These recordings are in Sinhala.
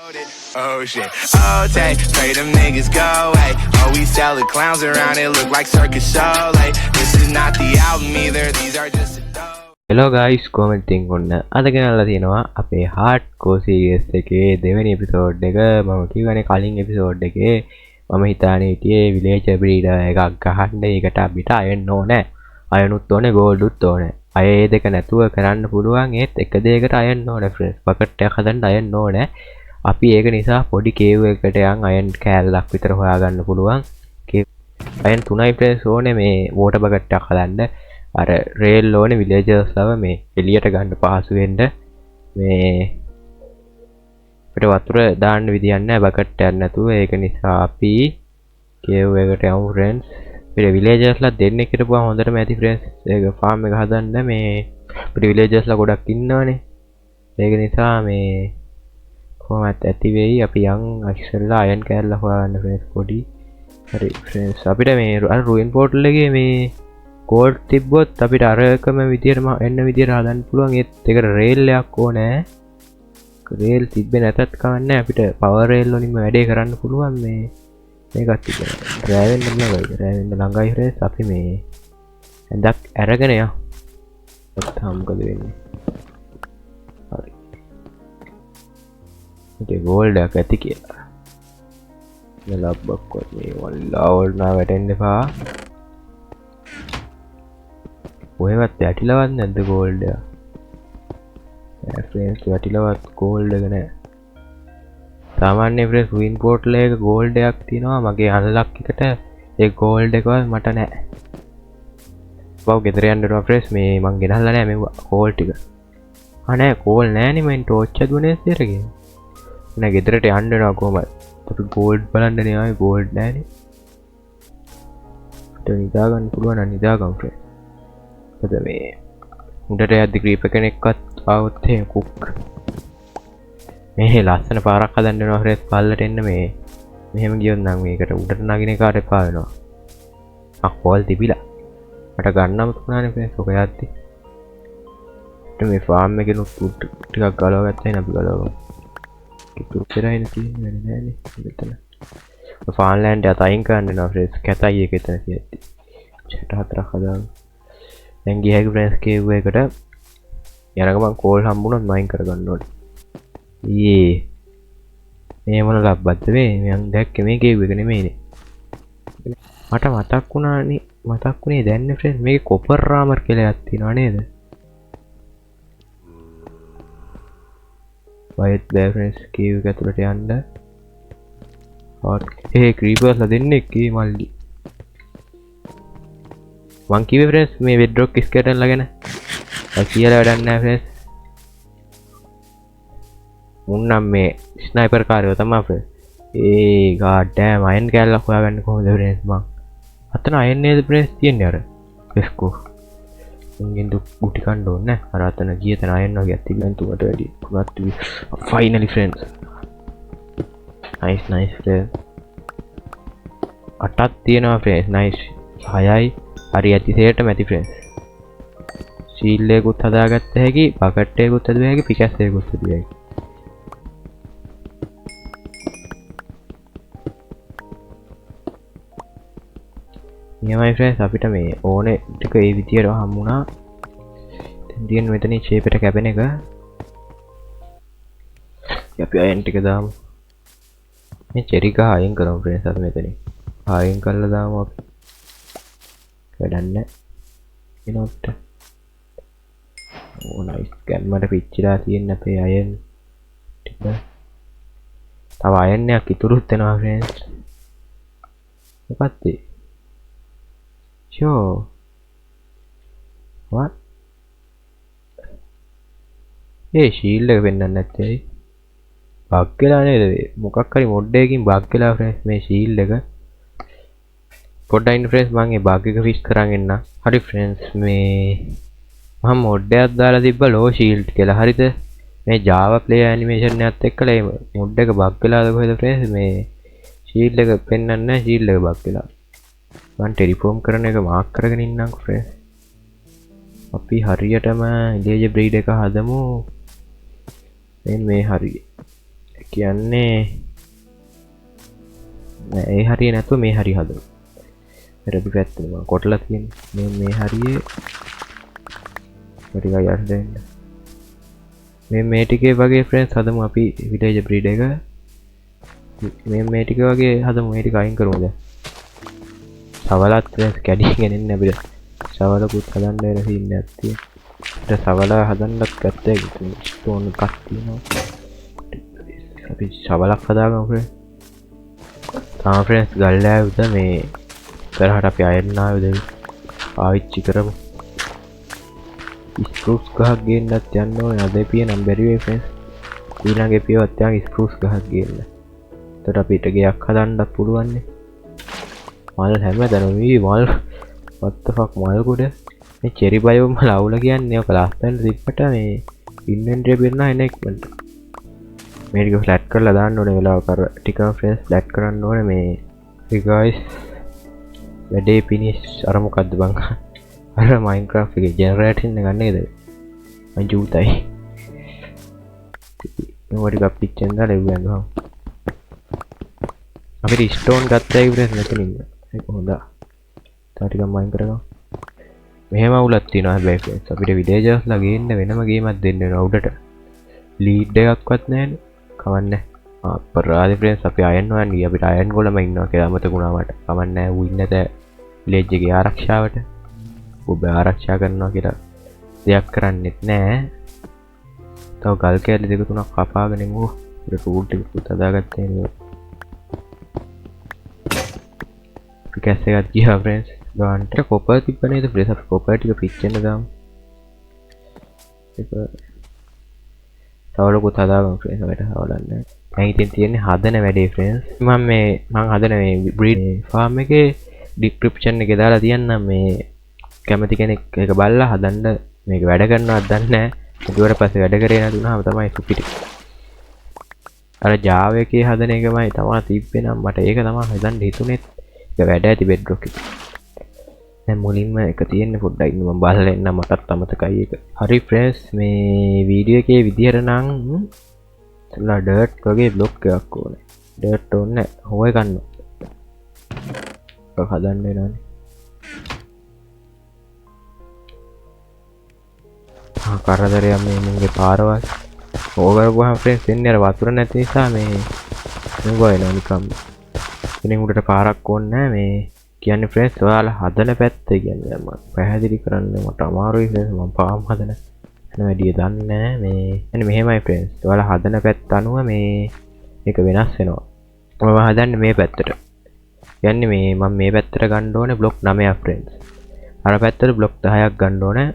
Oh shit. Oh, take, pray them niggas go away. Oh, we sell the clowns around it, look like circus show. Like, this is not the album either, these are just a dope. Hello guys, commenting ඔන්න අද ගෙනල්ලා තියෙනවා අපේ hardcore series එකේ දෙවෙනි එපිසෝඩ් එක. මම කියවනේ කලින් එපිසෝඩ් එකේ මම හිතානේ හිටියේ villager breeder එකක් ගහන්න. ඒකට අපිට අයන් ඕනේ. අයනුත් ඕනේ, gold උත් ඕනේ. අය ඒ දෙක නැතුව කරන්න පුළුවන්. ඒත් එක දෙයකට අයන් ඕනේ friends. bucket එකක් හදන්න අයන් ඕනේ. අපි ඒක නිසා පොඩි කේව් එකකට යන් අයන් කෑල්ලක් විතර හොයාගන්න පුළුවන්. අයන් 3යි friends ඕනේ මේ water bucket එකක් හදන්න. අර රේල් ඕනේ villagers ලව මේ එළියට ගන්න පහසු වෙන්න. මේ අපිට වතුර දාන්න විදියක් නැහැ bucket එකක් නැතුව. ඒක නිසා අපි කේව් එකට යමු friends. අපිට villagers ලා දෙන්නෙක් හිටපුවා හොඳටම ඇති friends. ඒක farm එක හදන්න මේ අපිට villagers ලා ගොඩක් ඉන්නවනේ. ඒක නිසා මේ කොහොමත් ඇති වෙයි. අපි යන් ඉස්සෙල්ලා අයන් කෑල්ල හොයාගන්න friends පොඩි. හරි friends අපිට මේ අර ruin portal එකේ මේ gold තිබ්බොත් අපිට අරකම විදියටම එන්න විදියට හදන්න පුළුවන්. ඒත් ඒකට රේල් එකක් ඕනේ. රේල් තිබ්බේ නැතත් කවන්නේ අපිට power rail වලින්ම වැඩේ කරන්න පුළුවන්. මේකත් තිබෙනවා. රෑවෙන්න ළඟයි. රෑවෙන්න ළඟයි friends. අපි මේ ඇඳක් අරගෙන යමු. ඔක්කොම මොකද වෙන්නේ? හරි. ඉතින් gold එකක් ඇති කියලා. ලබ්බක්වත් මේ වල්ලාවල් නා වැටෙන්න එපා. ඔයවත් ඇටිලවත් නැද්ද gold එක? නෑ friends ඇටිලවත් gold එක නෑ. සාමාන්‍ය friends ruin portal එක gold එකක් තියෙනවා. මගේ unlock එකට ඒ gold එකවත් මට නෑ. බව ගෙදර යන්න ඕන friends. මේ මං ගෙනල්ලා නෑ මේ gold ටික. නෑ gold නෑනේ මම torch දුවනේ ඉස්සරගෙන. නෑ ගෙදරට යන්න ඕන කොහමද? අපි gold බලන්නනේ ආවේ gold නෑනේ. අපිට නිදා ගන්න පුළුවන් නම් නිදා ගමු friends. මොකද මේ උඩට යද්දි creeper කෙනෙක්වත් ආවොත් එහෙම කුක්. මේ ලස්සන පාරක් හදන්න වෙනවා friends. පල්ලට එන්න මේ මෙහෙම ගියොත් නම් මේකට උඩට නගින එකට එපා වෙනවා. අක්වල් තිබිලා මට ගන්නම තුනානේ friends. ඔක යද්දි මේ farm එකේ නුත් ටිකක් ගලව ගත්තා නේ අපි ගලවමු. ඉතුරුතරයින තියෙන්නේ නෑනේ මෙතන. farmland එක අයින් කරන්න වෙනවා friends. කැතයි එක එතන තියෙද්දි. chat හතරක් හදාගමු. දැන් ගිය හැකි friends cave එකට යන ගමන් කෝල් හම්බුනොත් මයින් කරගන්න ඕනේ. ඊයේ මේ මොන ලබ්බද්ද මේ? මම දැක්කේ මේ cave එක නෙමෙයිනේ. මට මතක් වුණේ දැන් නේ friends මේකේ copper armor කියලා එකක් තියෙනවා නේද? වයිට් බෑ friends cave එක ඇතුළට යන්න. ඒ creepers ලා දෙන්නේ කී මල්ලි. මං කිව්වේ friends මේ bedrock skeleton ලා ගැන. කියලා වැඩක් නැහැ friends. මුන්නම් මේ ස්නයිපර් කාර්යෝ තමයි friends. ඒ god damn අයන් කැල්ලක් හොයාගන්න කොහොමද friends මං. අතන අයන් නේද friends තියන්නේ අර. එස්කෝ. මුංගෙන් ගුටි කන්න ඕනේ නැහැ. අර අතන ගිය තැන අයන් වගේ තිබෙන තුමට වැඩි. පුරාත් finally friends. nice friends. අටක් තියෙනවා friends. nice. 6යි හරි ඇතිසේටම ඇති friends. shield එකකුත් හදාගත්ත හැකි, bucket එකකුත් හදුවා හැකි, pickaxe එකකුත් හදුවා හැකි. නියමයි friends අපිට මේ ඕනේ ටික ඒ විදියට හම්බුණා. දැන් දින මෙතනින් shape එකට කැපෙන එක. අපි අයන් ටික දාමු. මේ cherry ගහ අයින් කරමු friends අපි මෙතනින්. අයින් කරලා දාමු අපි. වැඩන්නේ එනොත් ඕ නයිස් ගැම්මට පිච්චිලා තියෙන අපේ අයන් ටික. තව අයන් එකක් ඉතුරුත් වෙනවා friends. මොකක්ද sure what ඒ shield එක වෙන්නන්නේ නැත්තේ බග් වෙලා නේද? මොකක් හරි මොඩ් එකකින් බග් වෙලා friends මේ shield එක. පොඩ්ඩක් ඉන්න friends මම ඒ බග් එක ෆික්ස් කරන් එන්න. හරි friends මේ මම මොඩ් එකක් දාලා තිබ්බ low shield කියලා. හරිද? මේ Java player animation එකත් එක්කලා මේ මොඩ් එක බග් වෙලාද කොහෙද friends මේ shield එක පෙන්වන්නේ නැහැ. shield එක බග් වෙලා. මම ටෙලිෆෝම් කරන එක මාක් කරගෙන ඉන්නම්කෝ friends. අපි හරියටම villager breed එක හදමු. මේ හරිය කියන්නේ ඒ හරිය නැතුව මේ හරිය හදමු. රෙදි පැත්තම කොටලා තියෙන්නේ මේ හරියේ ටිකක් යට දෙන්න. මේ ටිකේ වගේ ෆ්‍රෙන්ඩ්ස් හදමු අපි විලේජ් බ්‍රීඩ් එක. මේ ටික වගේ හදමු. මේ ටික අයින් කරමු දැන්. සවලත් ෆ්‍රෙන්ඩ්ස් කැඩීගෙන ඉන්න අපිට. සවලකුත් හදන්න වෙන සීන් එකක් තියෙනවා. ඊට සවල හදන්නත් ගත්තා ස්ටෝන් එකක් තියෙනවා. අපි සවලක් හදාගමු ෆ්‍රෙන්ඩ්ස්. තාම ෆ්‍රෙන්ඩ්ස් ගල්ලෑවුද මේ ඉස්සරහට අපි අයන්න ආවද පාවිච්චි කරමු. ස්පෘස් ගහක් ගේන්නත් යන්න ඕනේ. අද එපිය නම් බැරි වෙයි ෆ්‍රෙන්ඩ්ස්. ඊළඟ එපියවත් යාගේ ස්පෘස් ගහක් ගේන්න. එතකොට අපිට ගයක් හදන්නත් පුළුවන් නේ. මල් හැමදාම මේ මල් what the fuck මල් කුඩ මේ චෙරි බයෝම ලවුල කියන්නේ ඔක ලස්සනට තිබ්බට මේ ඉන්වෙන්ටරි බිරන එන ඉක්මනට මේක ෆ්ලැට් කරලා දාන්න ඕනේ වෙලාව කර ටික ෆ්‍රෙන්ඩ්ස් ෆ්ලැට් කරන්න ඕනේ මේ guys වැඩේ ෆිනිෂ් අර මොකද්ද බං අර Minecraft එකේ ජෙනරේටර් එක නේද මං ජූතයි මොකටද අපිච්චෙන් දාලා එව්වන්නවා අපිට ස්ටෝන් ගත්තා ඉවරස් නැතිනින්ද ඒක හොඳා තා ටිකක් මයින් කරගමු මෙහෙම අවුලක් තියෙනවා හැබැයි ෆ්‍රෙන්ඩ්ස් අපිට විලේජර්ස්ලා ගේන්න වෙනම ගේමක් දෙන්න වෙනවා උඩට ලීඩ් එකක්වත් නැහැනේ කවන්නේ අපරාධ ෆ්‍රෙන්ඩ්ස් අපි අයන් හොයන්නේ අපිට අයන් ගොල්ලම ඉන්නවා කියලා අමතකුණා මට කවන්නේ ඌ ඉන්නද විලේජ් එකේ ආරක්ෂාවට ඔබ ආරක්ෂා කරනවා කියලා දෙයක් කරන්නෙත් නැහැ තව ගල් කැලි දෙක තුනක් කපාගෙන ඉමු ඒක ඌ ටික හදාගත්තේ නේ කැස් එකක් ගියා ෆ්‍රෙන්ඩ්ස් ගාන්ට කොපර් තිබ්බ නේද ෆ්‍රෙන්ඩ්ස් අපි කොපර් ටික පිච්චෙන්න දාමු ඒක තවලකුත් හදාගමු ෆ්‍රෙන්ඩ්ස් අපිට හවලන්නේ දැන් ඉතින් තියෙන්නේ හදන වැඩේ ෆ්‍රෙන්ඩ්ස් මම හදන මේ බ්‍රීඩ් ෆාම් එකේ ඩිස්ක්‍රිප්ෂන් එකේ දාලා තියන්නම් මේ කැමති කෙනෙක් ඒක බලලා හදන්න මේක වැඩ කරනවද දන්නේ නැහැ ඊට පස්සේ වැඩ කරේ නැතුනම තමයි සුපිරි අර Java එකේ හදන එකමයි තමයි තිබ්බේ නම් මට ඒක තමයි හදන්න හිතුනේ ඒක වැඩ ඇති බෙඩ්රොක් එක දැන් මුලින්ම එක තියෙන්නේ පොඩ්ඩක් ඉන්න මම බලලා එන්න මටත් අමතකයි ඒක හරි ෆ්‍රෙන්ඩ්ස් මේ වීඩියෝ එකේ විදියට නම් තලා ඩර්ට් වගේ බ්ලොක් එකක් ඕනේ ඩර්ට් ඕනේ හොය ගන්න ඒක හදන්න වෙනවානේ කරදරයක් මේ මුන්ගේ පාරවල් ඕවරගුවහම ෆ්‍රෙන්ඩ්ස් එන්නේ අර වතුර නැති නිසා මේ නුඹ එනවා නිකම් ඉතින් උඩට පාරක් ඕනේ නැහැ මේ කියන්නේ ෆ්‍රෙන්ඩ්ස් ඔයාලා හදන පැත්ත කියන්නේ මම පැහැදිලි කරන්න මට අමාරුයි ෆ්‍රෙන්ඩ්ස් මම පාම් හදන වැඩිය දන්නේ නැහැ මේ එන්නේ මෙහෙමයි ෆ්‍රෙන්ඩ්ස් ඔයාලා හදන පැත්ත අනුව මේ මේක වෙනස් වෙනවා මම හදන්නේ මේ පැත්තට කියන්නේ මේ මම මේ පැත්තට ගන්න ඕනේ බ්ලොක් 9ක් ෆ්‍රෙන්ඩ්ස් අර පැත්තට බ්ලොක් 10ක් ගන්න ඕනේ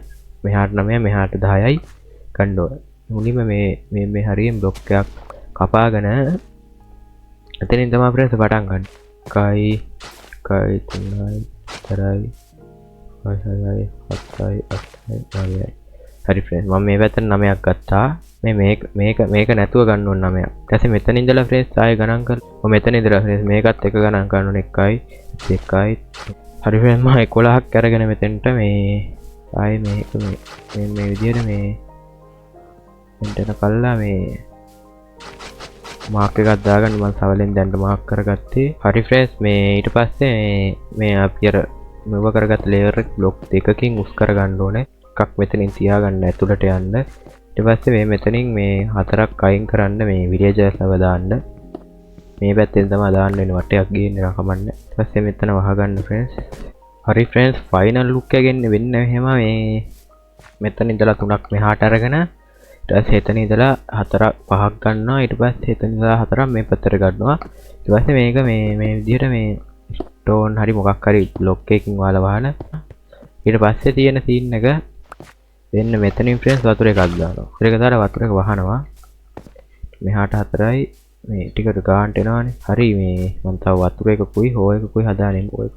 මෙහාට 9 මෙහාට 10යි ගන්න ඕනේ මුලින්ම මේ හරියෙන් බ්ලොක් එකක් කපාගෙන එතනින් තමයි ෆ්‍රෙන්ඩ්ස් පටන් ගන්න. 1 3 4 5 6 7 8 හරි ෆ්‍රෙන්ඩ්ස් මම මේ පැත්තට 9ක් ගත්තා. මේක නැතුව ගන්න ඕන 9ක්. ඊට පස්සේ මෙතන ඉඳලා ෆ්‍රෙන්ඩ්ස් ආයෙ ගණන් කරලා මම මෙතන ඉඳලා ෆ්‍රෙන්ඩ්ස් මේකත් එක ගණන් කරන්න ඕනේ 1 1 හරි ෆ්‍රෙන්ඩ්ස් මම 11ක් අරගෙන මෙතෙන්ට මේ ආයෙ මේ විදියට මේ එන්ටර් කළා මේ මාක් එකක් දාගන්න මම සවලෙන් දැන් මාක් කරගත්තේ. හරි ෆ්‍රෙන්ඩ්ස් මේ ඊට පස්සේ මේ අපි අර මෙව කරගත්ත ලේයර් එක බ්ලොක් දෙකකින් උස් කරගන්න ඕනේ. එකක් මෙතනින් තියාගන්න ඇතුළට යන්න. ඊට පස්සේ මේ මෙතනින් මේ හතරක් අයින් කරන්න මේ විලේජර්ස්ව දාන්න. මේ පැත්තෙන් තමයි දාන්න වෙන වටයක් ගේන්න කමන්න. ඊට පස්සේ මෙතන වහගන්න ෆ්‍රෙන්ඩ්ස්. හරි ෆ්‍රෙන්ඩ්ස් ෆයිනල් ලුක් එක ගෙන්න වෙන්න එහෙම මේ මෙතන ඉඳලා තුනක් මෙහාට අරගෙන ඊට පස්සේ එතන ඉඳලා හතරක් පහක් ගන්නවා ඊට පස්සේ එතන ඉඳලා හතරක් මේ පැත්තට ගන්නවා ඊට පස්සේ මේක මේ විදිහට මේ ස්ටෝන් හරි මොකක් හරි බ්ලොක් එකකින් වහලා වහන ඊට පස්සේ තියෙන සීන් එක වෙන්න මෙතනින් ෆ්‍රෙන්ඩ්ස් වතුර එකක් දානවා වතුර එක දාලා වතුර එක වහනවා මෙහාට හතරයි මේ ටිකට ගාන්ට එනවානේ හරි මේ මම තව වතුර එකකුයි හෝ එකකුයි හදාගෙන ඕක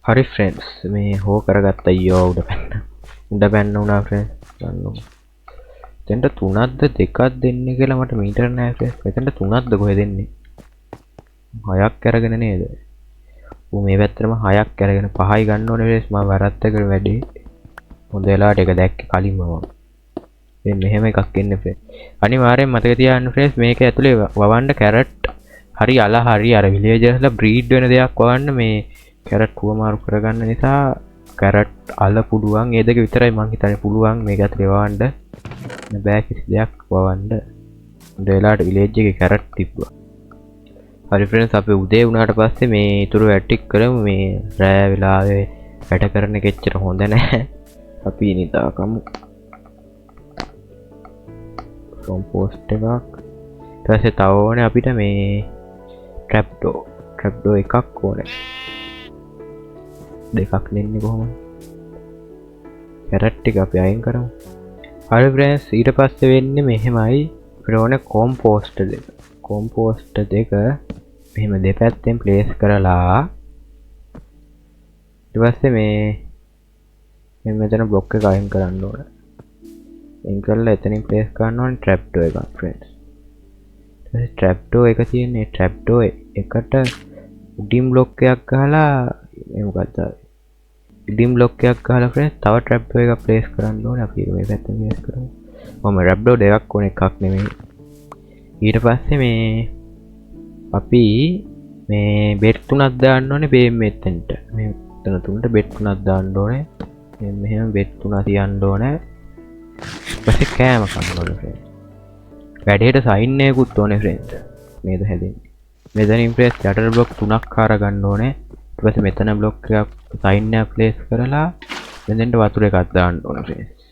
හරි ෆ්‍රෙන්ඩ්ස් මේ හෝ කරගත්තා අයියෝ උඩ පැන්න උනා ෆ්‍රෙන්ඩ්ස් ගන්නවා එතෙන්ට 3ක්ද 2ක් දෙන්නේ කියලා මට මීටර නැහැ ෆ්‍රෙන්ඩ්ස් මෙතෙන්ට 3ක්ද කොහෙද දෙන්නේ 6ක් අරගෙන නේද ඌ මේ පැත්තටම 6ක් අරගෙන 5යි ගන්න ඕනේ ෆ්‍රෙන්ඩ්ස් මම වැරද්දකට වැඩි හොඳ වෙලාවට ඒක දැක්කේ කලින්ම මම මෙහෙම එකක් එන්නේ ෆ්‍රෙන්ඩ්ස්. අනිවාර්යෙන් මතක තියාගන්න ෆ්‍රෙන්ඩ්ස් මේක ඇතුලේ වවන්න කැරට් හරි අල හරි අර විලේජර්ස්ලා බ්‍රීඩ් වෙන දෙයක් වවන්න මේ කැරට් කුවමාරු කරගන්න නිසා කැරට් අල පුළුවන් ඒ දෙක විතරයි මං හිතන්නේ පුළුවන් මේක ඇතුලේ වවන්න. බෑ කිසි දෙයක් වවන්න. දෙලාට විලේජ් එකේ කැරට් තිබ්බා. හරි ෆ්‍රෙන්ඩ්ස් අපි උදේ වුණාට පස්සේ මේ ඉතුරු වැටික් කරමු. මේ රෑ වෙලාවේ වැඩ කරන එක එච්චර හොඳ නැහැ. අපි නිදාගමු. කොම්පෝස්ට් එකක්. ඊට පස්සේ තව ඕනේ අපිට මේ ට්‍රැප්ඩෝ එකක් ඕනේ. දෙකක් නෙන්නේ කොහොමද? කැරට් එක අපි අයින් කරමු. හරි ෆ්‍රෙන්ඩ්ස් ඊට පස්සේ වෙන්නේ මෙහෙමයි. අපිට ඕනේ කොම්පෝස්ට් දෙක. කොම්පෝස්ට් දෙක මෙහෙම දෙපැත්තෙන් ප්ලේස් කරලා ඊට පස්සේ මේ මෙතන බ්ලොක් එක අයින් කරන්න ඕනේ. අයින් කරලා එතනින් ප්ලේස් කරන්න ඕනේ ට්‍රැප්ඩෝ එකක් ෆ්‍රෙන්ඩ්ස්. ඊට ට්‍රැප්ඩෝ එක තියෙන්නේ ට්‍රැප්ඩෝ එකට උඩින් බ්ලොක් එකක් ගහලා මේ මොකක්ද? උඩින් බ්ලොක් එකක් ගහලා ෆ්‍රෙන්ඩ්ස් තව ට්‍රැප්ඩෝ එකක් ප්ලේස් කරන්න ඕනේ. අපි මේ පැත්තෙන් ප්ලේස් කරමු. මම ට්‍රැප්ඩෝ දෙකක් ඕනේ එකක් නෙමෙයි. ඊට පස්සේ මේ අපි මේ බෙඩ් තුනක් දාන්න ඕනේ බේම් මෙතෙන්ට. මේ තුන තුනට බෙඩ් තුනක් දාන්න ඕනේ. මෙහෙම බෙඩ් තුනක් තියන්න ඕනේ. ඊපස්සේ කෑම කන්න ඕනේ ෆ්‍රෙන්ඩ්ස්. වැඩේට සයින් එකකුත් ඕනේ ෆ්‍රෙන්ඩ්ස්. මේද හැදෙන්නේ. මෙතනින් ෆ්‍රෙන්ඩ්ස් යටට බ්ලොක් තුනක් කාර ගන්න ඕනේ. ඊට පස්සේ මෙතන බ්ලොක් එකක් සයින් එක ප්ලේස් කරලා මෙතෙන්ට වතුර එකක් දාන්න ඕනේ ෆ්‍රෙන්ඩ්ස්.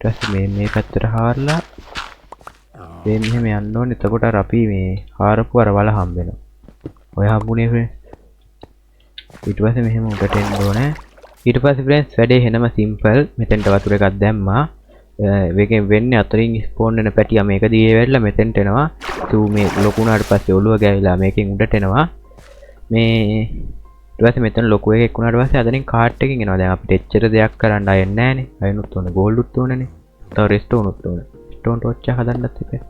ඊට පස්සේ මේ පැත්තට හාරලා මේ මෙහෙම යන්න ඕනේ. එතකොට අර අපි මේ හාරපු අර වල හම්බ වෙනවා. ඔය හම්බුනේ ෆ්‍රෙන්ඩ්ස්. ඊට පස්සේ මෙහෙම උඩට එන්න ඕනේ. ඊට පස්සේ ෆ්‍රෙන්ඩ්ස් වැඩේ හෙනම සිම්පල්. මෙතෙන්ට වතුර එකක් දැම්මා. මේකෙන් වෙන්නේ අතරින් ස්පෝන් වෙන පැටියා මේක දිගේ වැටලා මෙතෙන්ට එනවා. තු මේ ලොකු උනාට පස්සේ ඔළුව ගෑවිලා මේකෙන් උඩට එනවා. මේ ඊට පස්සේ මෙතන ලොකු එකෙක් උනාට පස්සේ අතරින් කාට් එකකින් එනවා. දැන් අපිට එච්චර දෙයක් කරන්න ආයෙත් නැහනේ. අයනුත් ඕනේ ගෝල්ඩුත් ඕනේනේ. තව රෙස්ටෝනුත් ඕනේ. රෙස්ටෝන් ටෝච් එක හදන්නත් එපා.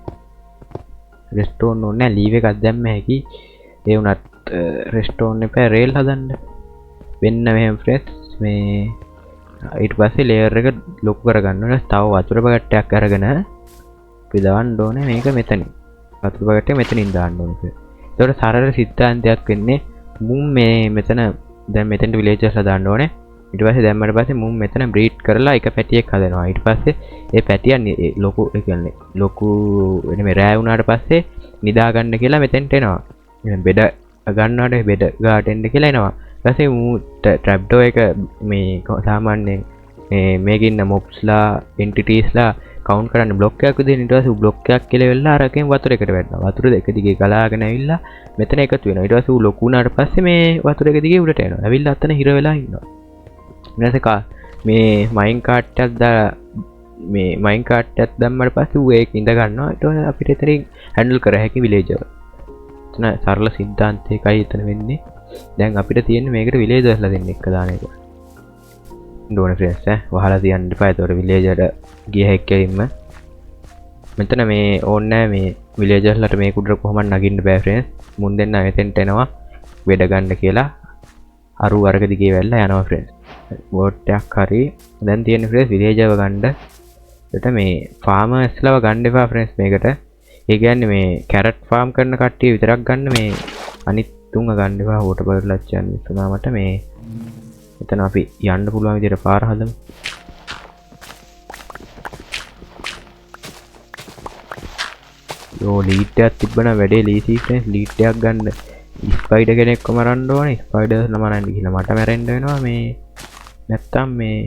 රෙස්ටෝන් ඕනේ නැහැ. ලීව් එකක් දැම්ම හැකි. ඒ උනත් රෙස්ටෝන් එපා රේල් හදන්න. වෙන්න මෙහෙම ෆ්‍රෙන්ඩ්ස් මේ ඊට පස්සේ ලේයර් එක ලොකු කරගන්න ඕනේ. තව වතුර බකට්ටයක් අරගෙන අපි දාන්න ඕනේ මේක මෙතනින්. වතුර බකට්ටය මෙතනින් දාන්න ඕනේ. ඒතකොට සරල සිද්ධාන්තයක් වෙන්නේ මුම් මේ මෙතන දැන් මෙතෙන්ට විලේජර්ස්ලා දාන්න ඕනේ. ඊට පස්සේ දැම්මට පස්සේ මුම් මෙතන බ්‍රීඩ් කරලා එක පැටියෙක් හදනවා. ඊට පස්සේ ඒ පැටියා ලොකු ඒ කියන්නේ ලොකු වෙන මේ රෑ වුණාට පස්සේ නිදා ගන්න කියලා මෙතෙන්ට එනවා. බෙඩ ගන්නවට බෙඩ ගාට එන්න කියලා එනවා. ඊට පස්සේ මූ ට්‍රැප්ඩෝ එක මේ සාමාන්‍යයෙන් මේකින්න මොබ්ස්ලා එන්ටිටිස්ලා කවුන්ට් කරන්න බ්ලොක් එකක් විදිහට ඊට පස්සේ බ්ලොක් එකක් කියලා වෙලා අරකින් වතුර එකට වැටෙනවා. වතුර දෙක දිගේ ගලාගෙන ඇවිල්ලා මෙතන එකතු වෙනවා. ඊට පස්සේ ඌ ලොකු වුණාට පස්සේ මේ වතුර එක දිගේ උඩට යනවා. ඇවිල්ලා අතන හිර වෙලා ඉන්නවා. ඊට පස්සේ මේ මයින් කාට් එකක් දාලා මේ මයින් කාට් එකක් දැම්මට පස්සේ ඌ ඒක ඉඳ ගන්නවා. ඊට පස්සේ අපිට එතනින් හැන්ඩල් කර හැකි විලේජර්. එතන සරල සිද්ධාන්තයකයි එතන වෙන්නේ. දැන් අපිට තියෙන්නේ මේකට විලේජර්ස්ලා දෙන්න එක දාන එක. ඩෝන ෆ්‍රෙන්ඩ්ස් වහලා තියන්න එපා. ඒතකොට විලේජර් ගිය හැක්කෙන්න මෙතන මේ ඕනේ මේ විලේජර්ස්ලාට මේ කුඩර කොහොමද නගින්න බෑ ෆ්‍රෙන්ඩ්ස්. මුන් දෙන්න මෙතෙන්ට එනවා වෙඩ ගන්න කියලා අරු වර්ග දිගේ වැල්ලා යනවා ෆ්‍රෙන්ඩ්ස්. බෝට් එකක් හරි දැන් තියෙන ෆ්‍රෙන්ඩ්ස් විලේජර්ව ගන්න. ඒකට මේ ෆාමර්ස්ලව ගන්න එපා ෆ්‍රෙන්ඩ්ස් මේකට. ඒ කියන්නේ මේ කැරට් ෆාම් කරන කට්ටිය විතරක් ගන්න. මේ අනිත් තුන්ව ගන්න එපා. වෝටර් බර්ලස් යන නිසා මට මේ එතන අපි යන්න පුළුවන් විදිහට පාර හදමු. යෝ ලීඩ් එකක් තිබ්බනම් වැඩේ ලීසි ෆ්‍රෙන්ඩ්ස්. ලීඩ් එකක් ගන්න ස්පයිඩර් කෙනෙක්ව මරන්න ඕනේ. ස්පයිඩර්ස් නමරන්න ගිහලා මට මැරෙන්න වෙනවා මේ නැත්තම් මේ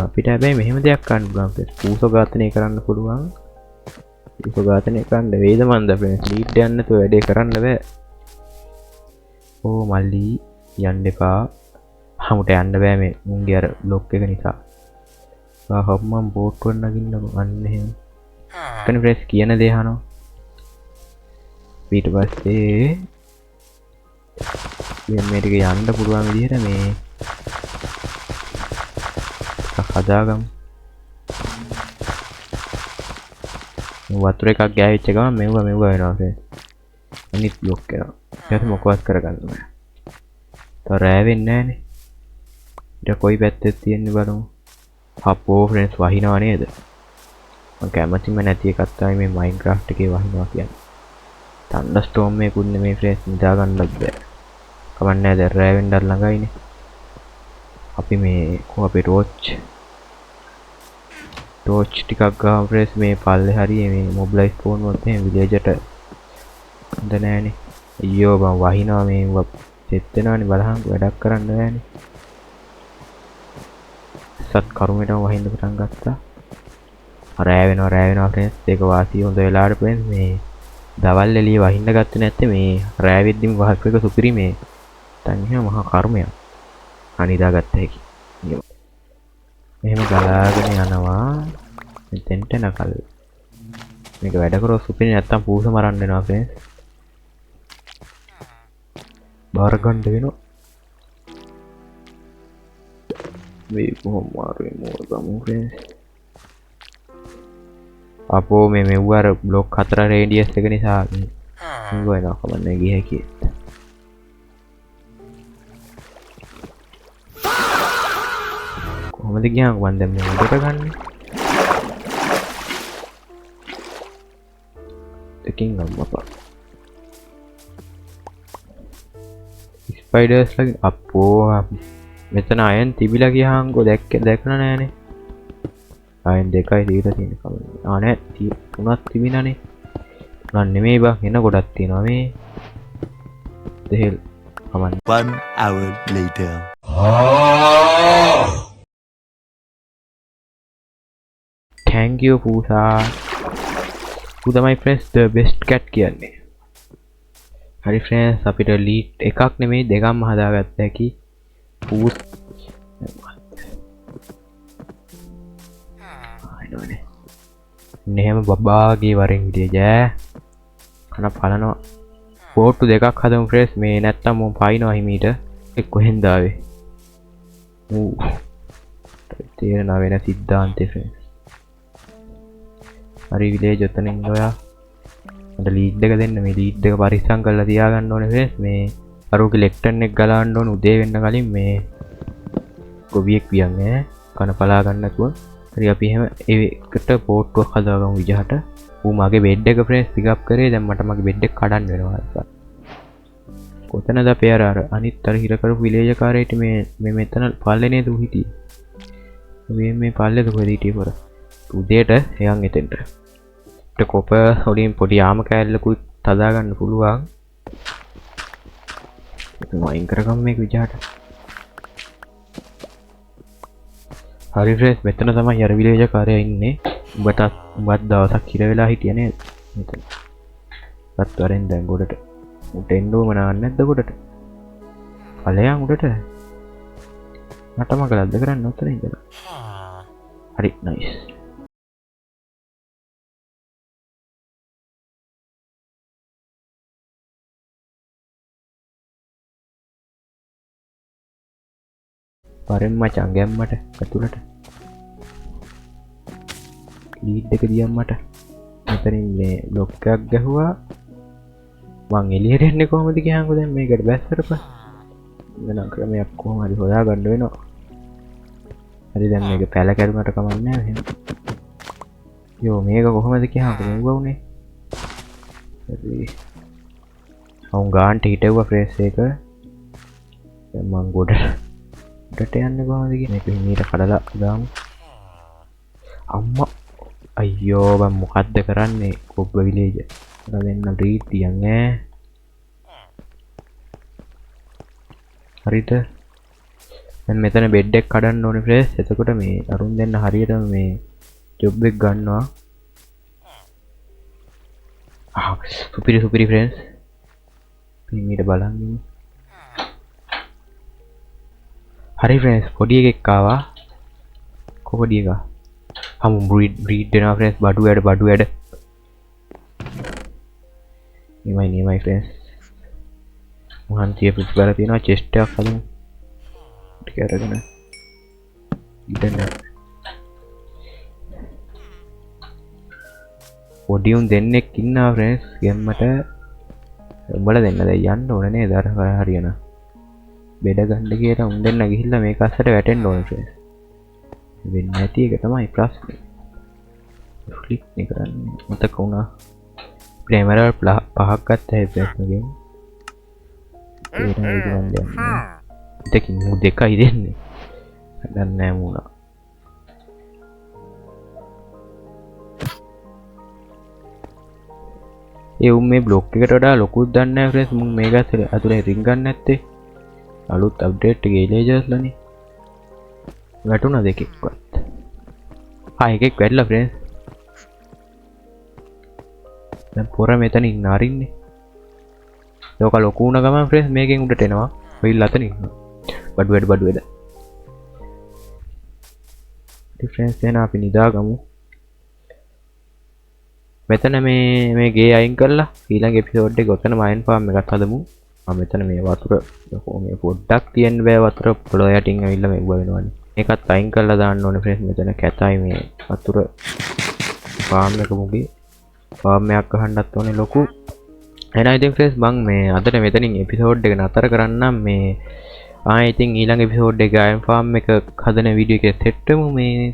අපිට හැබැයි මෙහෙම දෙයක් කරන්න පුළුවන් ෆ්‍රෙන්ඩ්ස්. පූසෝ ඝාතනය කරන්න පුළුවන්. පූසෝ ඝාතනය කරන්න වේද මන්ද ෆ්‍රෙන්ඩ්ස්. ලීඩ් යන්න නැතුව වැඩේ කරන්න බෑ. ඕ මල්ලි යන්න එපා. හමුට යන්න බෑ මේ මුන්ගේ අර බ්ලොක් එක නිසා. මම බෝට්ටුවක් නගින්නකො අන්න එහෙම. එතන ෆ්‍රෙන්ඩ්ස් කියන දේ අහනවා. ඊට පස්සේ මේ ටික යන්න පුළුවන් විදිහට මේ හදාගමු. වතුර එකක් ගෑවිච්ච ගමන් මෙව වෙනවා ෆ්‍රෙන්ඩ්ස්. අනිත් බ්ලොක් වෙනවා. ඊට මොකවත් කරගන්න බෑ. තව රෑ වෙන්නේ නැහනේ. ඊට කොයි පැත්තෙද තියෙන්නේ බලමු. අපෝ ෆ්‍රෙන්ඩ්ස් වහිනව නේද? මම කැමතිම නැති එකක් තමයි මේ Minecraft එකේ වහිනවා කියන්නේ. Thunderstorm එකකුත් නෙමෙයි ෆ්‍රෙන්ඩ්ස්, නිදා ගන්නත් බෑ. කමක් නැහැ දැන් රෑ වෙන්නත් ළඟයිනේ. අපි මේ අපේ ටෝච් ටිකක් ගාමු ෆ්‍රෙන්ඩ්ස්. මේ පල්ලේ හරිය මේ මොබ්ලයි ස්පෝන් වුණොත් එහෙම විලේජ්ට හොඳ නෑනේ. අයියෝ මම වහිනවා මේ සෙට් වෙනවානේ බලහන් වැඩක් කරන්න බෑනේ. සත් කරුමෙටම වහින්න පටන් ගත්තා. රෑ වෙනවා ෆ්‍රෙන්ඩ්ස්. ඒක වාසිය හොඳ වෙලාවට ෆ්‍රෙන්ඩ්ස්. මේ දවල් එළිය වහින්න ගත්තේ නැත්තේ මේ රෑ වෙද්දිම වහපු එක සුපිරි මේ. නැත්නම් එහෙම මහා කර්මයක්. අනිදා ගත්ත හැකි. මෙහෙම ගලාගෙන යනවා. මෙතෙන්ට නකල්. මේක වැඩ කරොත් සුපිරි නැත්තම් පූස මරන්න වෙනවා ෆ්‍රෙන්ඩ්ස්. බාර ගන්න වෙනවා. මේ කොහොම මාරුවේ මෝරගමු ෆ්‍රෙන්ඩ්ස්. අපෝ මේ මෙව්වර බ්ලොක් 4 රේඩියස් එක නිසා මේ වෙනවා කමන්නේ ගිය හැකි. කොහමද ගියාම මන් දැන් මේ උඩට ගන්නේ? දෙකින් අම්මපා. ස්පයිඩර්ස් ලගේ අපෝ මෙතන අයන් තිබිලා ගියාංගෝ දැක්කලා නෑනේ. අයන් දෙකයි දීලා තියෙන කමන්නේ. නෑ තුනක් තිබිනානේ. තුනක් නෙමෙයි බං එන ගොඩක් තියෙනවා මේ. දෙහෙල් කමන්නේ. 1 hour later. Thank you පූසා. Who තමයි friends the best cat කියන්නේ. හරි friends අපිට ලීඩ් එකක් නෙමෙයි දෙකක්ම හදාගත්ත හැකි. පූස් අයිනෝනේ. එහෙම බබාගේ වරෙන් විදිය ජෑ. කන පලනවා. පෝට්ටු දෙකක් හදමු friends. මේ නැත්තම් මම පයින්නවා හිමීට. එක් කොහෙන්ද ආවේ? තේරෙනවා වෙන සිද්ධාන්තේ friends. හරි විලේජ් ඔතන ඉන්න ඔයා. මට ලීඩ් එක දෙන්න. මේ ලීඩ් එක පරිස්සම් කරලා තියාගන්න ඕනේ friends. මේ අරුගේ ලෙක්ටන් එක ගලවන්න ඕනේ උදේ වෙන්න කලින් මේ ගොවියෙක් වියන් ඈ කන පලා ගන්න නැතුව. හරි අපි එහෙම ඒකට පෝට්ටුවක් හදාගමු විජහට. ඌ මගේ බෙඩ් එක friends පික් අප් කරේ. දැන් මට මගේ බෙඩ් එක කඩන්න වෙනවා. කොතනද අපේ අර අනිත් අර හිර කරපු විලේජ් කාරේට මේ මෙතන පල්ලේ නේද ඌ හිටියේ. මේ පල්ලේද කොහෙද හිටියේ පොර. උදේට එයන් එතෙන්ට. කොප වලින් පොඩි ආම කෑල්ලකුත් හදා ගන්න පුළුවන්. ඒක වයින් කරගමු මේක විජහට. හරි ෆ්‍රෙන්ඩ්ස් මෙතන තමයි අර විලේජ් කාර්යය ඉන්නේ. උඹත් දවසක් හිර වෙලා හිටියේ නේද? මෙතන. වත් වරෙන් දැන් ගොඩට. උට එන්න ඕම නැද්ද ගොඩට? ඵලයන් උඩට. මට මගලද්ද කරන්න උතන ඉඳලා. හරි නයිස්. පරෙන් මචං ගැම්මට ඇතුළට ලීඩ් එක දියම් මට. මෙතනින් මේ බ්ලොක් එකක් ගැහුවා. මං එළියට එන්නේ කොහමද කියහන්කෝ දැන් මේකට බැස්සරපා. වෙන ක්‍රමයක් කොහොම හරි හොයා ගන්න වෙනවා. හරි දැන් මේක පැල කැඩුනට කමක් නැහැ එහෙනම්. යෝ මේක කොහමද කියහන්කෝ මෙව්ව උනේ. හරි. අවුන් ගාන්ට හිටවුවා ෆ්‍රේස් එක. දැන් මං ගොඩට යන්නේ කොහමද කියන්නේ මේක හිමීට කඩලා දාමු. අම්මා අයියෝ බං මොකද්ද කරන්නේ කොබ්බ විලේජ්. අර දෙන්න රීඩ් තියන් ඈ. හරිද? දැන් මෙතන බෙඩ් එක කඩන්න ඕනේ ෆ්‍රෙස්. එතකොට මේ අරුන් දෙන්න හරියටම මේ ජොබ් එක ගන්නවා. සුපිරි ෆ්‍රෙන්ඩ්ස්. හිමීට බලන් ඉමු. හරි ෆ්‍රෙන්ඩ්ස් පොඩි එකෙක් ආවා. කොපොඩි එකා? හමු බ්‍රීඩ් වෙනවා ෆ්‍රෙන්ඩ්ස්. බඩු වැඩ. නියමයි ෆ්‍රෙන්ඩ්ස්. මහන්තිය පිටුබර තියෙනවා. චෙස්ට් එකක් හදමු. ටික අරගෙන ඉතින් පොඩි උන් දෙන්නෙක් ඉන්නවා ෆ්‍රෙන්ඩ්ස් ගෙම්මට. උඹලා දෙන්න දැන් යන්න ඕනේ නේද? අර හරියන බෙඩ ගන්න කියලා උන් දෙන්න ගිහිල්ලා මේක අස්සට වැටෙන්න ඕනේ ෆ්‍රෙන්ඩ්ස්. වෙන්නේ නැති එක තමයි ප්‍රශ්නේ. ෆ්ලික් නේ කරන්නේ මතක වුණා ප්‍රේමරල් පහක් ගත්තා ප්‍රශ්නගෙන් ඒක නේද දෙකින් මු දෙකයි දෙන්නේ හදන්න නෑ මුණා ඒ මේ බ්ලොක් එකට වඩා ලොකුත් දන්නේ නැහැ ෆ්‍රෙන්ඩ්ස් මම මේක අතුලේ රින් ගන්න නැත්තේ අලුත් අප්ඩේට් එකේ ඉලේජර්ස්ලානේ වැටුණා දෙකෙක්වත් එකෙක් වැටලා ෆ්‍රෙන්ඩ්ස් දැන් පොර මෙතන ඉන්න අරින්නේ ලෝක ලොකු වුණ ගමන් ෆ්‍රෙන්ඩ්ස් මේකෙන් උඩට එනවා ඔයිල් අතන ඉන්නවා බඩු වෙද ෆ්‍රෙන්ඩ්ස් එන අපි නිදාගමු මෙතන මේ ගේ අයින් කරලා ඊළඟ එපිසෝඩ් එකේ ඔතන මයින් ෆාම් එකක් හදමු මම මෙතන මේ වතුර මේ පොඩ්ඩක් තියෙන්න බෑ වතුර පොළොව යටින් ඇවිල්ලා මේ වෙනවනේ ඒකත් අයින් කරලා දාන්න ඕනේ ෆ්‍රෙන්ඩ්ස් මෙතන කැතයි මේ වතුර ෆාම් එක මුගේ ෆාම් එකක් අහන්නත් ඕනේ ලොකු එහෙනම් ඉතින් ෆ්‍රෙන්ඩ්ස් මම මේ අදට මෙතනින් එපිසෝඩ් එක නතර කරන්නම් මේ ඉතින් ඊළඟ එපිසෝඩ් එකේ අයම් ෆාම් එක හදන වීඩියෝ එකේ සෙට් වෙමු මේ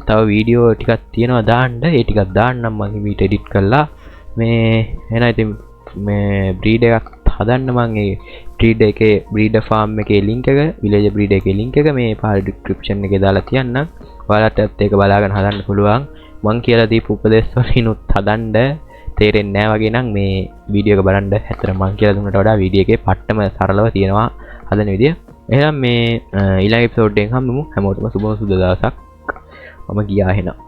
තව වීඩියෝ ටිකක් තියෙනවා දාන්න ඒ ටිකක් දාන්නම් මම මේක එඩිට් කරලා මේ එහෙනම් ඉතින් මේ බ්‍රීඩ් එකක් හදන්න මම ඒ බ්‍රීඩ් එකේ බ්‍රීඩර් ෆාම් එකේ ලින්ක් එක විලේජ් බ්‍රීඩ් එකේ ලින්ක් එක මේ පහළ ඩිස්ක්‍රිප්ෂන් එකේ දාලා තියන්නම් ඔයාලටත් ඒක බලාගෙන හදන්න පුළුවන් මම කියලා දීපු උපදේශ වලිනුත් හදන්න තේරෙන්නේ නැහැ වගේ නම් මේ වීඩියෝ එක බලන්න ඇත්තට මම කියලා දුන්නට වඩා වීඩියෝ එකේ පට්ටම සරලව තියෙනවා හදන විදිය එහෙනම් මේ ඊළඟ එපිසෝඩ් එකෙන් හම්බෙමු හැමෝටම සුබ දවසක් මම ගියා එහෙනම්